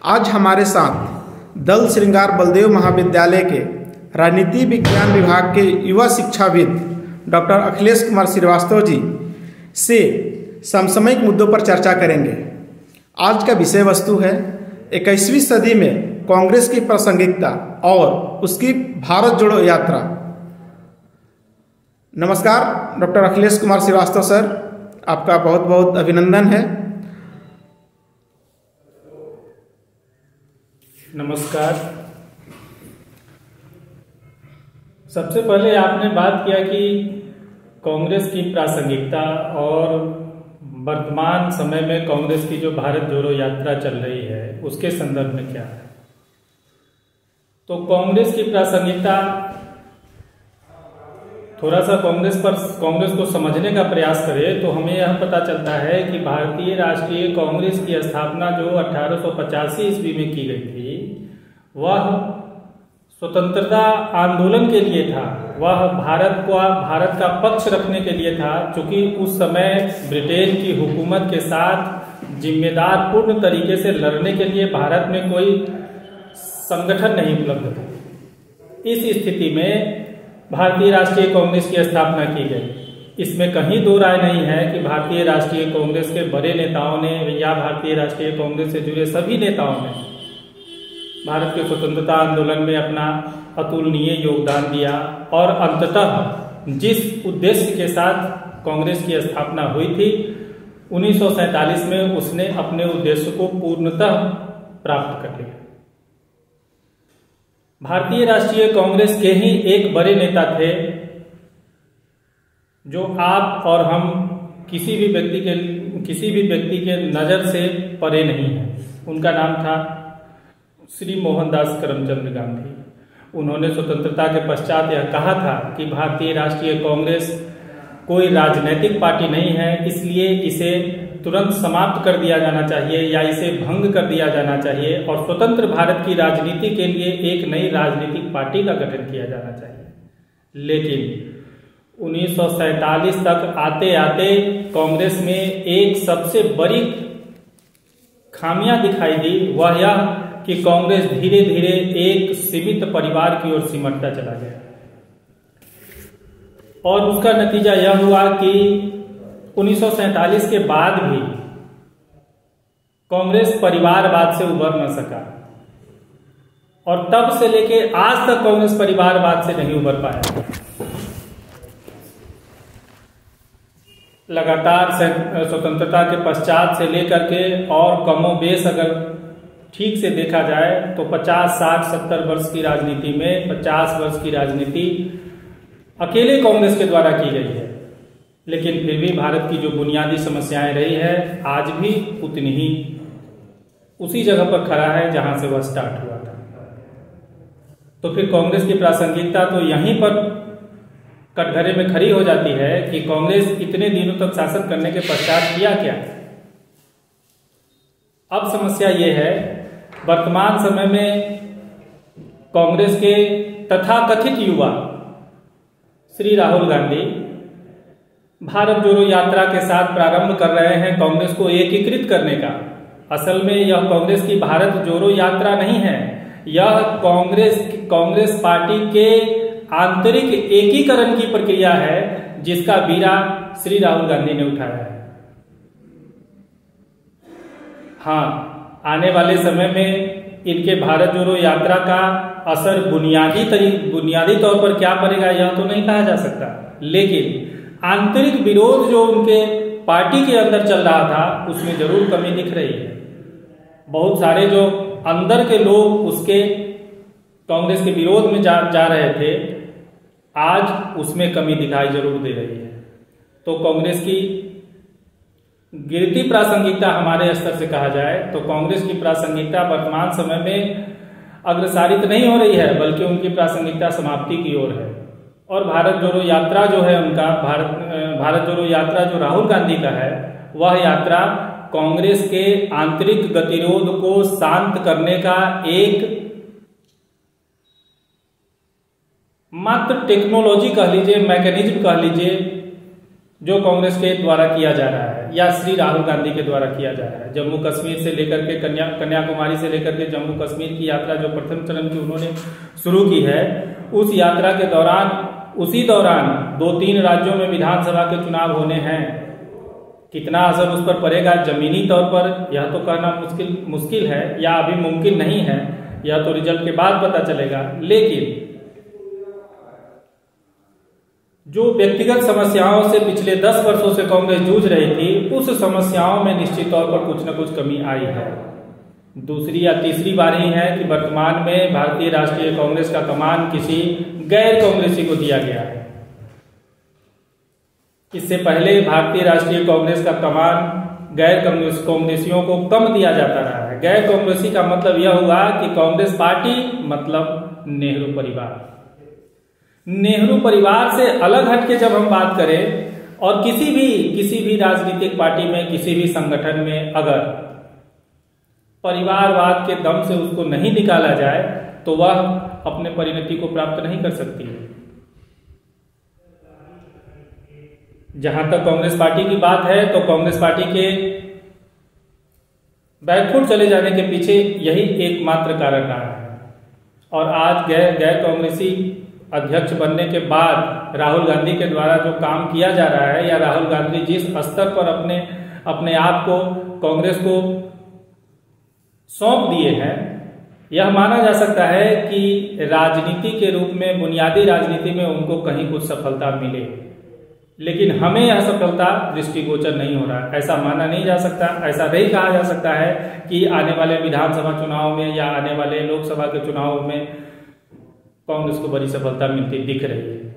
आज हमारे साथ दल श्रृंगार बलदेव महाविद्यालय के राजनीति विज्ञान विभाग के युवा शिक्षाविद डॉक्टर अखिलेश कुमार श्रीवास्तव जी से समसामयिक मुद्दों पर चर्चा करेंगे। आज का विषय वस्तु है 21वीं सदी में कांग्रेस की प्रासंगिकता और उसकी भारत जोड़ो यात्रा। नमस्कार डॉक्टर अखिलेश कुमार श्रीवास्तव सर, आपका बहुत बहुत अभिनंदन है। नमस्कार। सबसे पहले आपने बात किया कि कांग्रेस की प्रासंगिकता और वर्तमान समय में कांग्रेस की जो भारत जोड़ो यात्रा चल रही है उसके संदर्भ में क्या है। तो कांग्रेस की प्रासंगिकता, थोड़ा सा कांग्रेस को समझने का प्रयास करें तो हमें यह पता चलता है कि भारतीय राष्ट्रीय कांग्रेस की स्थापना जो 1885 ईस्वी में की गई थी, वह स्वतंत्रता आंदोलन के लिए था। वह भारत का पक्ष रखने के लिए था, क्योंकि उस समय ब्रिटेन की हुकूमत के साथ जिम्मेदार पूर्ण तरीके से लड़ने के लिए भारत में कोई संगठन नहीं उपलब्ध था। इस स्थिति में भारतीय राष्ट्रीय कांग्रेस की स्थापना की गई। इसमें कहीं दो राय नहीं है कि भारतीय राष्ट्रीय कांग्रेस के बड़े नेताओं ने या भारतीय राष्ट्रीय कांग्रेस से जुड़े सभी नेताओं ने भारत के स्वतंत्रता आंदोलन में अपना अतुलनीय योगदान दिया और अंततः जिस उद्देश्य के साथ कांग्रेस की स्थापना हुई थी 1947 में उसने अपने उद्देश्य को पूर्णतः प्राप्त कर लिया। भारतीय राष्ट्रीय कांग्रेस के ही एक बड़े नेता थे जो आप और हम किसी भी व्यक्ति के नजर से परे नहीं है। उनका नाम था श्री मोहनदास करमचंद गांधी। उन्होंने स्वतंत्रता के पश्चात यह कहा था कि भारतीय राष्ट्रीय कांग्रेस कोई राजनीतिक पार्टी नहीं है, इसलिए इसे तुरंत समाप्त कर दिया जाना चाहिए या इसे भंग कर दिया जाना चाहिए और स्वतंत्र भारत की राजनीति के लिए एक नई राजनीतिक पार्टी का गठन किया जाना चाहिए। लेकिन 1947 तक आते आते कांग्रेस में एक सबसे बड़ी खामियां दिखाई दी, वह यह कि कांग्रेस धीरे धीरे एक सीमित परिवार की ओर सिमटता चला गया और उसका नतीजा यह हुआ कि 1947 के बाद भी कांग्रेस परिवारवाद से उबर न सका और तब से लेके आज तक कांग्रेस परिवारवाद से नहीं उबर पाया। लगातार स्वतंत्रता के पश्चात से लेकर के और कमोबेश अगर ठीक से देखा जाए तो 50, 60, 70 वर्ष की राजनीति में 50 वर्ष की राजनीति अकेले कांग्रेस के द्वारा की गई है। लेकिन फिर भी भारत की जो बुनियादी समस्याएं रही है आज भी उतनी ही उसी जगह पर खड़ा है जहां से वह स्टार्ट हुआ था। तो फिर कांग्रेस की प्रासंगिकता तो यहीं पर कटघरे में खड़ी हो जाती है कि कांग्रेस इतने दिनों तक शासन करने के पश्चात किया क्या। अब समस्या ये है, वर्तमान समय में कांग्रेस के तथाकथित युवा श्री राहुल गांधी भारत जोड़ो यात्रा के साथ प्रारंभ कर रहे हैं कांग्रेस को एकीकृत करने का। असल में यह कांग्रेस की भारत जोड़ो यात्रा नहीं है, यह कांग्रेस पार्टी के आंतरिक एकीकरण की प्रक्रिया है जिसका बीड़ा श्री राहुल गांधी ने उठाया है। हाँ, आने वाले समय में इनके भारत जोड़ो यात्रा का असर बुनियादी तौर पर क्या पड़ेगा यह तो नहीं कहा जा सकता, लेकिन आंतरिक विरोध जो उनके पार्टी के अंदर चल रहा था उसमें जरूर कमी दिख रही है। बहुत सारे जो अंदर के लोग उसके कांग्रेस के विरोध में जा रहे थे, आज उसमें कमी दिखाई जरूर दे रही है। तो कांग्रेस की गिरती प्रासंगिकता हमारे स्तर से कहा जाए तो कांग्रेस की प्रासंगिकता वर्तमान समय में अग्रसारित नहीं हो रही है, बल्कि उनकी प्रासंगिकता समाप्ति की ओर है। और भारत जोड़ो यात्रा जो है उनका भारत जोड़ो यात्रा जो राहुल गांधी का है, वह यात्रा कांग्रेस के आंतरिक गतिरोध को शांत करने का एक मात्र टेक्नोलॉजी कह लीजिए, मैकेनिज्म कह लीजिए, जो कांग्रेस के द्वारा किया जा रहा है या श्री राहुल गांधी के द्वारा किया जा रहा है। जम्मू कश्मीर से लेकर के कन्याकुमारी से लेकर के जम्मू कश्मीर की यात्रा जो प्रथम चरण की उन्होंने शुरू की है, उस यात्रा के दौरान उसी दौरान 2-3 राज्यों में विधानसभा के चुनाव होने हैं। कितना असर उस पर पड़ेगा जमीनी तौर पर यह तो कहना मुश्किल है या अभी मुमकिन नहीं है, यह तो रिजल्ट के बाद पता चलेगा। लेकिन जो व्यक्तिगत समस्याओं से पिछले 10 वर्षों से कांग्रेस जूझ रही थी, उस समस्याओं में निश्चित तौर पर कुछ न कुछ कमी आई है। दूसरी या तीसरी बार ही है कि वर्तमान में भारतीय राष्ट्रीय कांग्रेस का कमान किसी गैर कांग्रेसी को दिया गया है। इससे पहले भारतीय राष्ट्रीय कांग्रेस का कमान गैर कांग्रेसियों को कम दिया जाता रहा है। गैर कांग्रेसी का मतलब यह हुआ कि कांग्रेस पार्टी मतलब नेहरू परिवार। नेहरू परिवार से अलग हटके जब हम बात करें और किसी भी राजनीतिक पार्टी में, किसी भी संगठन में अगर परिवारवाद के दम से उसको नहीं निकाला जाए तो वह अपने परिणति को प्राप्त नहीं कर सकती है। जहां तक कांग्रेस पार्टी की बात है तो कांग्रेस पार्टी के बैकफुट चले जाने के पीछे यही एकमात्र कारण रहा है। और आज गैर कांग्रेसी अध्यक्ष बनने के बाद राहुल गांधी के द्वारा जो काम किया जा रहा है या राहुल गांधी जिस स्तर पर अपने आप को कांग्रेस को सौंप दिए हैं, यह माना जा सकता है कि राजनीति के रूप में, बुनियादी राजनीति में उनको कहीं कुछ सफलता मिले। लेकिन हमें यह सफलता दृष्टिगोचर नहीं हो रहा, ऐसा माना नहीं जा सकता। ऐसा नहीं कहा जा सकता है कि आने वाले विधानसभा चुनाव में या आने वाले लोकसभा के चुनाव में कांग्रेस को बड़ी सफलता मिलती दिख रही है।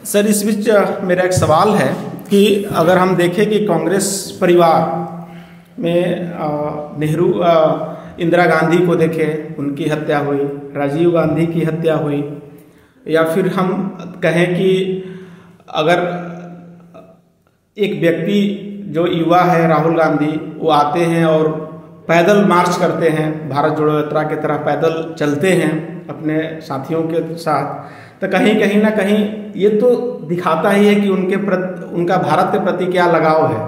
सर, इस बीच मेरा एक सवाल है कि अगर हम देखें कि कांग्रेस परिवार में नेहरू, इंदिरा गांधी को देखें, उनकी हत्या हुई, राजीव गांधी की हत्या हुई, या फिर हम कहें कि अगर एक व्यक्ति जो युवा है राहुल गांधी, वो आते हैं और पैदल मार्च करते हैं, भारत जोड़ो यात्रा की तरह पैदल चलते हैं अपने साथियों के साथ, तो कहीं ना कहीं ये तो दिखाता ही है कि उनका भारत के प्रति क्या लगाव है,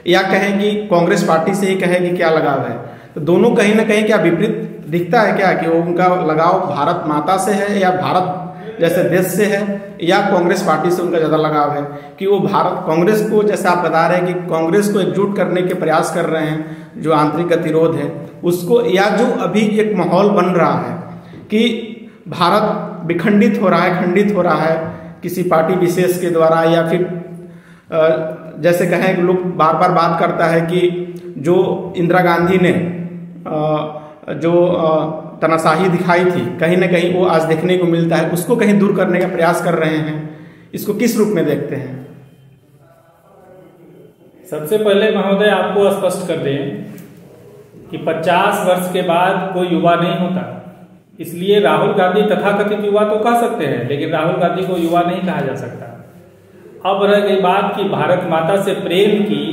या कहें कि कांग्रेस पार्टी से ही कहें कि क्या लगाव है। तो दोनों कहीं ना कहीं क्या विपरीत दिखता है क्या, कि वो उनका लगाव भारत माता से है या भारत जैसे देश से है, या कांग्रेस पार्टी से उनका ज़्यादा लगाव है, कि वो भारत कांग्रेस को, जैसे आप बता रहे हैं कि कांग्रेस को एकजुट करने के प्रयास कर रहे हैं, जो आंतरिक गतिरोध है उसको, या जो अभी एक माहौल बन रहा है कि भारत विखंडित हो रहा है, खंडित हो रहा है किसी पार्टी विशेष के द्वारा, या फिर जैसे कहें कि लोग बार बार बात करता है कि जो इंदिरा गांधी ने जो तानाशाही दिखाई थी, कहीं ना कहीं वो आज देखने को मिलता है, उसको कहीं दूर करने का प्रयास कर रहे हैं। इसको किस रूप में देखते हैं? सबसे पहले महोदय आपको स्पष्ट कर दें कि 50 वर्ष के बाद कोई युवा नहीं होता, इसलिए राहुल गांधी तथाकथित युवा तो कह सकते हैं, लेकिन राहुल गांधी को युवा नहीं कहा जा सकता। अब रह गई बात कि भारत माता से प्रेम की,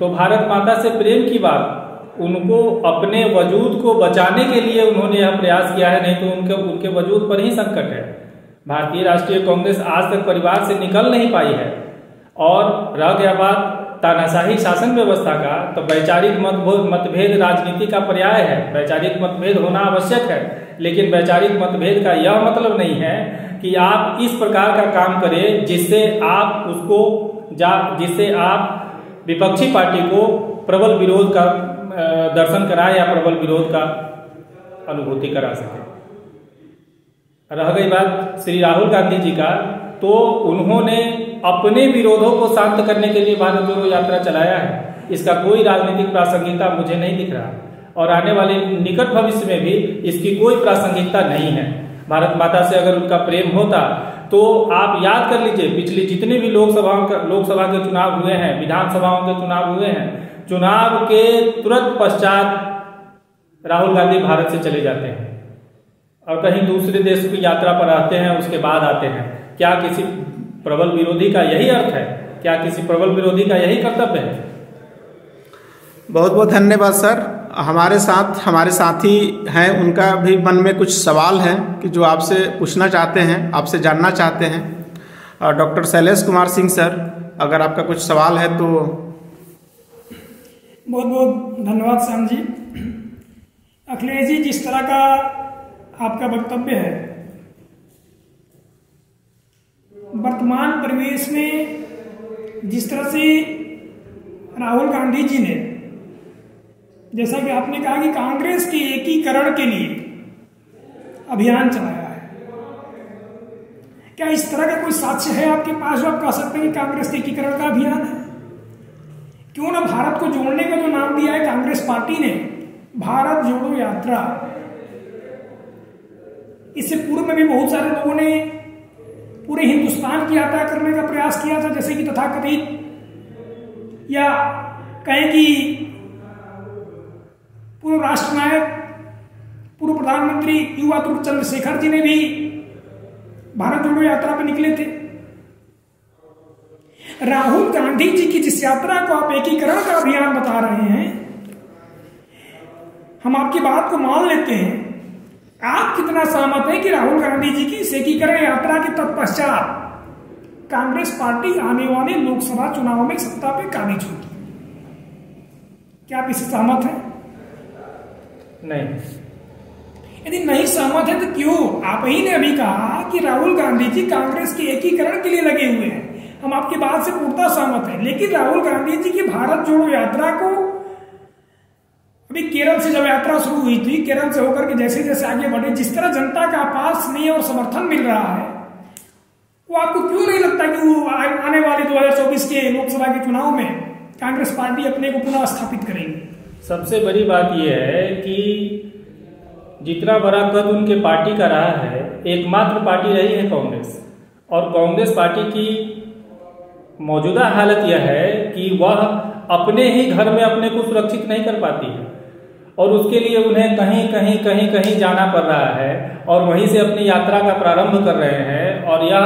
तो भारत माता से प्रेम की बात उनको अपने वजूद को बचाने के लिए उन्होंने यह प्रयास किया है, नहीं तो उनके वजूद पर ही संकट है। भारतीय राष्ट्रीय कांग्रेस आज तक परिवार से निकल नहीं पाई है। और रह गया बात तानाशाही शासन व्यवस्था का, तो वैचारिक मतभेद राजनीति का पर्याय है। वैचारिक मतभेद होना आवश्यक है, लेकिन वैचारिक मतभेद का यह मतलब नहीं है कि आप इस प्रकार का काम करें जिससे आप विपक्षी पार्टी को प्रबल विरोध का दर्शन कराए या प्रबल विरोध का अनुभूति करा सके। रह गई बात श्री राहुल गांधी जी का, तो उन्होंने अपने विरोधों को शांत करने के लिए भारत जोड़ो यात्रा चलाया है। इसका कोई राजनीतिक प्रासंगिकता मुझे नहीं दिख रहा, और आने वाले निकट भविष्य में भी इसकी कोई प्रासंगिकता नहीं है। भारत माता से अगर उनका प्रेम होता तो आप याद कर लीजिए, पिछले जितने भी लोकसभा के चुनाव हुए हैं, विधानसभाओं के चुनाव हुए हैं, चुनाव के तुरंत पश्चात राहुल गांधी भारत से चले जाते हैं और कहीं दूसरे देश की यात्रा पर आते हैं, उसके बाद आते हैं। क्या किसी प्रबल विरोधी का यही अर्थ है? क्या किसी प्रबल विरोधी का यही कर्तव्य है? बहुत बहुत धन्यवाद सर। हमारे साथ हमारे साथी हैं, उनका भी मन में कुछ सवाल हैं कि जो आपसे पूछना चाहते हैं, आपसे जानना चाहते हैं। डॉक्टर शैलेश कुमार सिंह सर, अगर आपका कुछ सवाल है तो। बहुत बहुत धन्यवाद श्याम जी। अखिलेश जी, जिस तरह का आपका वक्तव्य है, वर्तमान परिवेश में जिस तरह से राहुल गांधी जी ने, जैसा कि आपने कहा कि कांग्रेस के एकीकरण के लिए अभियान चलाया है, क्या इस तरह का कोई साक्ष्य है आपके पास जो आप कह सकते हैं कि कांग्रेस के एकीकरण का अभियान है? क्यों ना भारत को जोड़ने का जो नाम दिया है कांग्रेस पार्टी ने, भारत जोड़ो यात्रा, इससे पूर्व में भी बहुत सारे लोगों ने पूरे हिंदुस्तान की यात्रा करने का प्रयास किया था, जैसे कि तथाकथित या कहें कि पूर्व राष्ट्रनायक, पूर्व प्रधानमंत्री युवा तुर्क चंद्रशेखर जी ने भी भारत जोड़ो यात्रा पर निकले थे। राहुल गांधी जी की जिस यात्रा को आप एकीकरण का अभियान बता रहे हैं, हम आपकी बात को मान लेते हैं। आप कितना सहमत हैं कि राहुल गांधी जी की इस एकीकरण यात्रा के तत्पश्चात कांग्रेस पार्टी आने वाले लोकसभा चुनाव में सत्ता पे काबिज होगी? क्या आप इससे सहमत हैं? नहीं। यदि नहीं सहमत है तो क्यों? आप ही ने अभी कहा कि राहुल गांधी जी कांग्रेस के एकीकरण के लिए लगे हुए हैं, हम आपकी बात से पूर्णतः सहमत हैं। लेकिन राहुल गांधी जी की भारत जोड़ो यात्रा को अभी केरल से जब यात्रा शुरू हुई थी, केरल से होकर के जैसे जैसे आगे बढ़े, जिस तरह जनता का पास स्नेह और समर्थन मिल रहा है, वो आपको क्यों नहीं लगता कि वो आने वाले 2024 के लोकसभा के चुनाव में कांग्रेस पार्टी अपने को पुनः स्थापित करेगी? सबसे बड़ी बात यह है कि जितना बड़ा कद उनके पार्टी का रहा है, एकमात्र पार्टी रही है कांग्रेस, और कांग्रेस पार्टी की मौजूदा हालत यह है कि वह अपने ही घर में अपने को सुरक्षित नहीं कर पाती है, और उसके लिए उन्हें कहीं जाना पड़ रहा है, और वहीं से अपनी यात्रा का प्रारंभ कर रहे हैं, और यह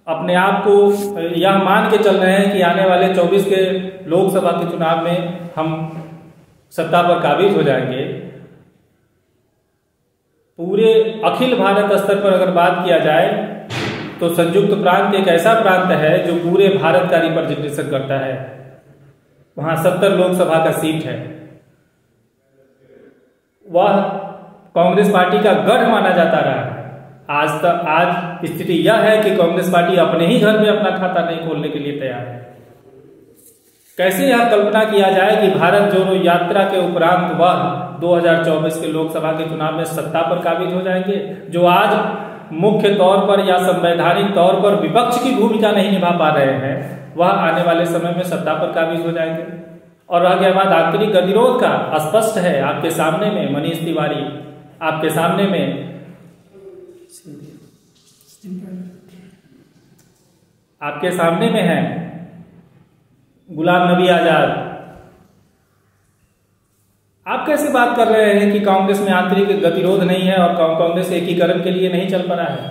अपने आप को यह मान के चल रहे हैं कि आने वाले 24 के लोकसभा के चुनाव में हम सत्ता पर काबिज हो जाएंगे। पूरे अखिल भारत स्तर पर अगर बात किया जाए तो संयुक्त प्रांत एक ऐसा प्रांत है जो पूरे भारत का रिप्रेजेंटेशन करता है। वहां 70 लोकसभा का सीट है। वह कांग्रेस पार्टी का गढ़ माना जाता रहा है। आज स्थिति यह है कि कांग्रेस पार्टी अपने ही घर में अपना खाता नहीं खोलने के लिए तैयार है। कैसे यह कल्पना किया जाए कि भारत जोड़ो यात्रा के उपरांत वह 2024 के लोकसभा के चुनाव में सत्ता पर काबिज हो जाएंगे, जो आज मुख्य तौर पर या संवैधानिक तौर पर विपक्ष की भूमिका नहीं निभा पा रहे हैं, वह आने वाले समय में सत्ता पर काबिज हो जाएंगे। और रह गया बात आंतरिक गतिरोध का, स्पष्ट है आपके सामने में मनीष तिवारी, आपके सामने में है गुलाम नबी आजाद। आप कैसे बात कर रहे हैं कि कांग्रेस में आंतरिक गतिरोध नहीं है और कांग्रेस एकीकरण के लिए नहीं चल पा रहा है?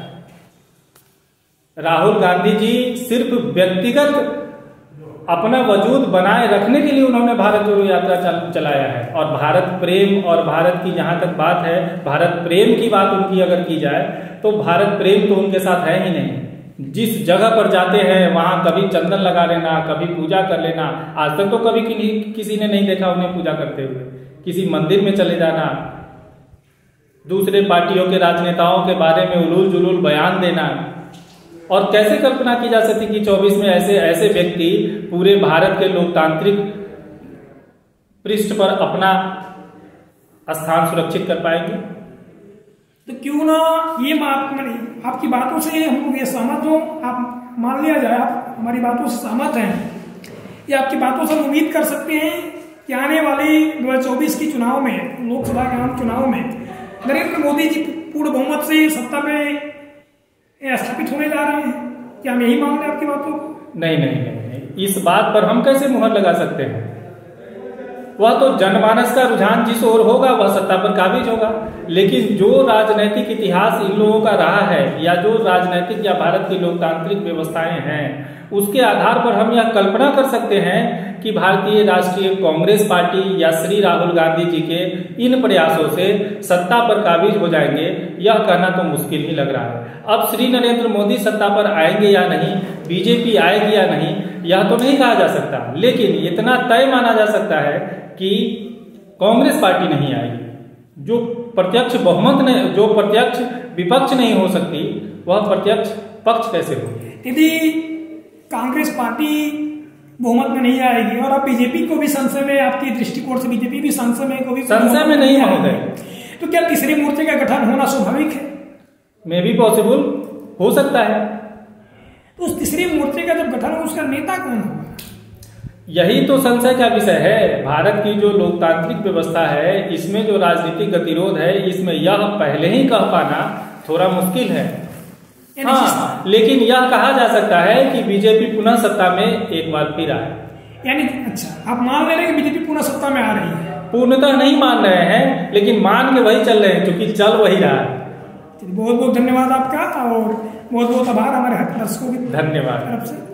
राहुल गांधी जी सिर्फ व्यक्तिगत अपना वजूद बनाए रखने के लिए उन्होंने भारत जोड़ो यात्रा चलाया है, और भारत प्रेम और भारत की जहां तक बात है, भारत प्रेम की बात उनकी अगर की जाए तो भारत प्रेम तो उनके साथ है ही नहीं। जिस जगह पर जाते हैं वहां कभी चंदन लगा लेना, कभी पूजा कर लेना, आज तक तो कभी किसी ने नहीं देखा उन्हें पूजा करते हुए। किसी मंदिर में चले जाना, दूसरे पार्टियों के राजनेताओं के बारे में उलूल जुलूल बयान देना, और कैसे कल्पना की जा सकती कि 24 में ऐसे व्यक्ति पूरे भारत के लोकतांत्रिक पृष्ठ पर अपना स्थान सुरक्षित कर पाएंगे? तो क्यों ना ये बात, आपकी बातों से हम लोग ये सहमत हो, आप मान लिया जाए आप हमारी बातों से सहमत हैं, या आपकी बातों से हम उम्मीद कर सकते हैं कि आने वाले 2024 के चुनाव में, लोकसभा के आम चुनाव में नरेंद्र मोदी जी पूर्ण बहुमत से सत्ता में स्थापित होने जा रहे हैं? क्या हम यही मान लें आपकी बातों को? नहीं, इस बात पर हम कैसे मुहर लगा सकते हैं? वह तो जनमानस का रुझान जिस ओर होगा वह सत्ता पर काबिज होगा, लेकिन जो राजनीतिक इतिहास इन लोगों का रहा है, या जो राजनीतिक या भारत की लोकतांत्रिक व्यवस्थाएं हैं, उसके आधार पर हम यह कल्पना कर सकते हैं कि भारतीय राष्ट्रीय कांग्रेस पार्टी या श्री राहुल गांधी जी के इन प्रयासों से सत्ता पर काबिज हो जाएंगे। यह कहना तो मुश्किल ही लग रहा है। अब श्री नरेंद्र मोदी सत्ता पर आएंगे या नहीं, बीजेपी आएगी या नहीं, यह तो नहीं कहा जा सकता, लेकिन इतना तय माना जा सकता है कि कांग्रेस पार्टी नहीं आएगी। जो प्रत्यक्ष बहुमत नहीं, जो प्रत्यक्ष विपक्ष नहीं हो सकती, वह प्रत्यक्ष पक्ष कैसे होगी? यदि कांग्रेस पार्टी बहुमत में नहीं आएगी और अब बीजेपी को भी संशय में, आपके दृष्टिकोण से बीजेपी भी संशय में नहीं महोदय, तो क्या तीसरे मोर्चे का गठन होना स्वाभाविक है? मे भी पॉसिबल हो सकता है। तो उस तीसरे मोर्चे का जब गठन हो, उसका नेता कौन होगा? यही तो संशय का विषय है। भारत की जो लोकतांत्रिक व्यवस्था है, इसमें जो राजनीतिक गतिरोध है, इसमें यह पहले ही कह पाना थोड़ा मुश्किल है। हाँ, लेकिन यह कहा जा सकता है कि बीजेपी पुनः सत्ता में एक बार फिर आए। यानी अच्छा, आप मान ले रहे हैं कि बीजेपी पुनः सत्ता में आ रही है? पूर्णतः नहीं मान रहे हैं, लेकिन मान के वही चल रहे हैं, क्योंकि चल वही रहा है। बहुत बहुत धन्यवाद आपका, और बहुत बहुत आभार हमारे दर्शकों की धन्यवाद। तरफ से।